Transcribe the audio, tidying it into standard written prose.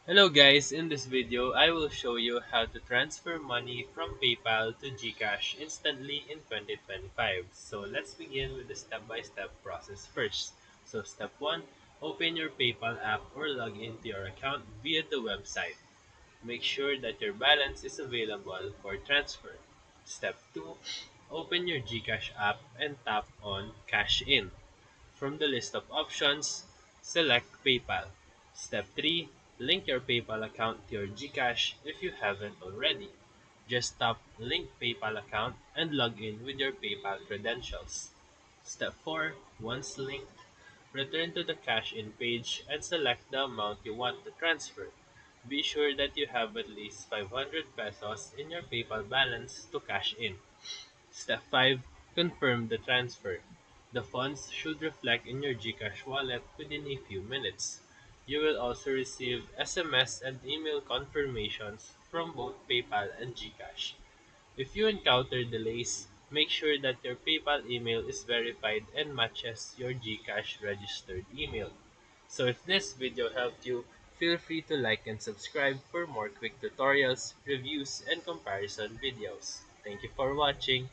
Hello guys, in this video I will show you how to transfer money from PayPal to GCash instantly in 2025. So let's begin with the step-by-step process first. So step 1, open your PayPal app or log into your account via the website. Make sure that your balance is available for transfer. Step 2, open your GCash app and tap on Cash In. From the list of options, select PayPal. Step 3. Link your PayPal account to your GCash if you haven't already. Just tap Link PayPal account and log in with your PayPal credentials. Step 4. Once linked, return to the Cash In page and select the amount you want to transfer. Be sure that you have at least 500 pesos in your PayPal balance to cash in. Step 5. Confirm the transfer. The funds should reflect in your GCash wallet within a few minutes. You will also receive SMS and email confirmations from both PayPal and GCash. If you encounter delays, make sure that your PayPal email is verified and matches your GCash registered email. So if this video helped you, feel free to like and subscribe for more quick tutorials, reviews, and comparison videos. Thank you for watching.